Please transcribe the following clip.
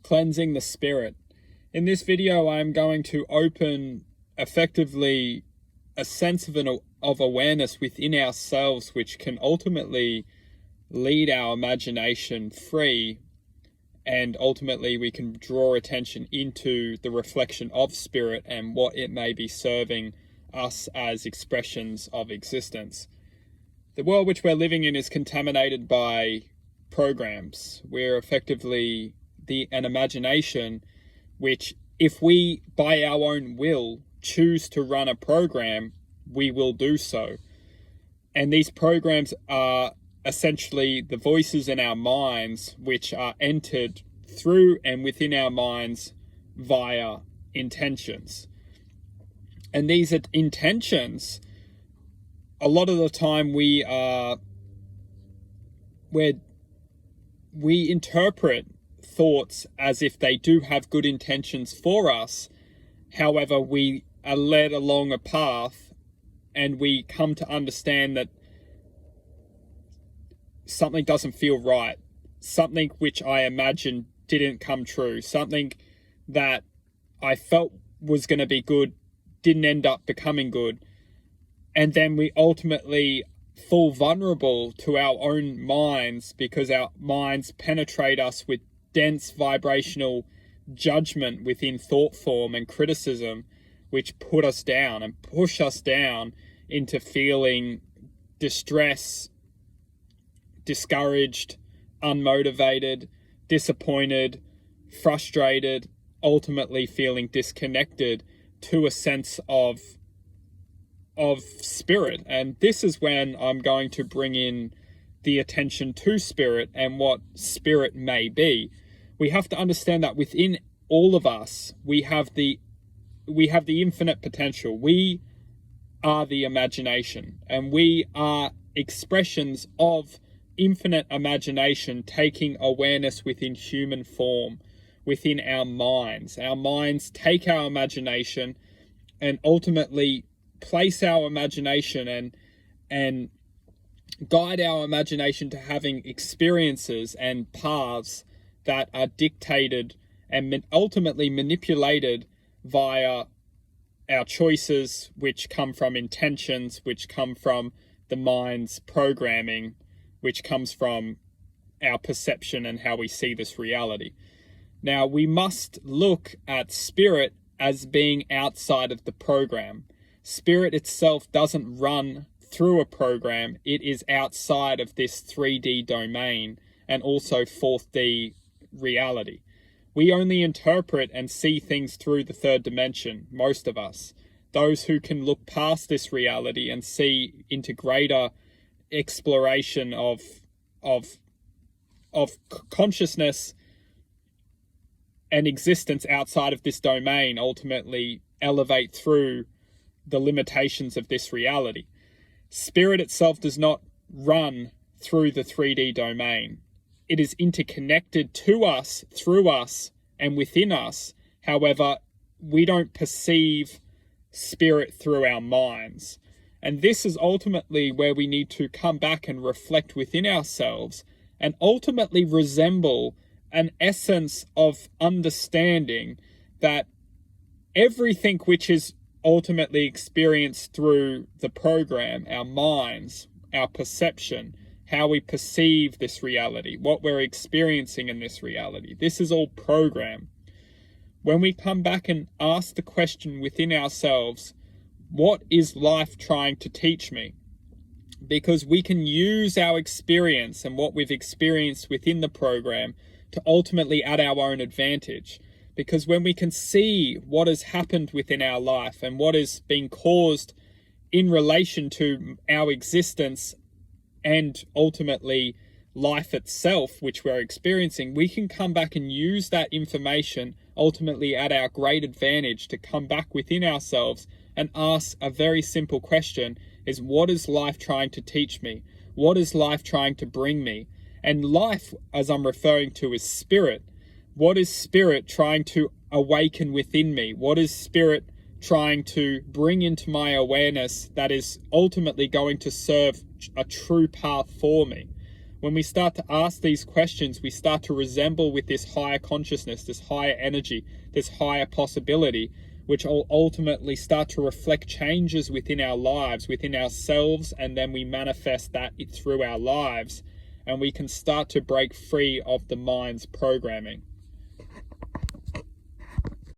Cleansing the spirit. In this video, I'm going to open effectively a sense of awareness within ourselves, which can ultimately lead our imagination free, and ultimately we can draw attention into the reflection of spirit and what it may be serving us as expressions of existence. The world which we're living in is contaminated by programs. We're effectively an imagination which, if we by our own will choose to run a program, we will do so. And these programs are essentially the voices in our minds which are entered through and within our minds via intentions. And these intentions, a lot of the time we interpret thoughts as if they do have good intentions for us. However, we are led along a path and we come to understand that something doesn't feel right. Something which I imagined didn't come true. Something that I felt was going to be good didn't end up becoming good. And then we ultimately fall vulnerable to our own minds because our minds penetrate us with dense vibrational judgment within thought form and criticism, which put us down and push us down into feeling distress, discouraged, unmotivated, disappointed, frustrated, ultimately feeling disconnected to a sense of spirit. And this is when I'm going to bring in the attention to spirit and what spirit may be. We have to understand that within all of us, we have the infinite potential. We are the imagination, and we are expressions of infinite imagination taking awareness within human form, within our minds. Our minds take our imagination and ultimately place our imagination and guide our imagination to having experiences and paths that are dictated and ultimately manipulated via our choices, which come from intentions, which come from the mind's programming, which comes from our perception and how we see this reality. Now, we must look at spirit as being outside of the program. Spirit itself doesn't run through a program. It is outside of this 3D domain and also 4D reality. We only interpret and see things through the third dimension, most of us. Those who can look past this reality and see into greater exploration of consciousness and existence outside of this domain ultimately elevate through the limitations of this reality. Spirit itself does not run through the 3D domain. It is interconnected to us, through us, and within us. However, we don't perceive spirit through our minds. And this is ultimately where we need to come back and reflect within ourselves and ultimately resemble an essence of understanding that everything which is ultimately experienced through the program, our minds, our perception, how we perceive this reality, what we're experiencing in this reality, this is all program. When we come back and ask the question within ourselves, what is life trying to teach me? Because we can use our experience and what we've experienced within the program to ultimately add our own advantage. Because when we can see what has happened within our life and what is being caused in relation to our existence and ultimately life itself, which we're experiencing, we can come back and use that information ultimately at our great advantage to come back within ourselves and ask a very simple question: is what is life trying to teach me? What is life trying to bring me? And life, as I'm referring to, is spirit. What is spirit trying to awaken within me? What is spirit trying to bring into my awareness that is ultimately going to serve a true path for me? When we start to ask these questions, we start to resemble with this higher consciousness, this higher energy, this higher possibility, which will ultimately start to reflect changes within our lives, within ourselves, and then we manifest that through our lives, and we can start to break free of the mind's programming.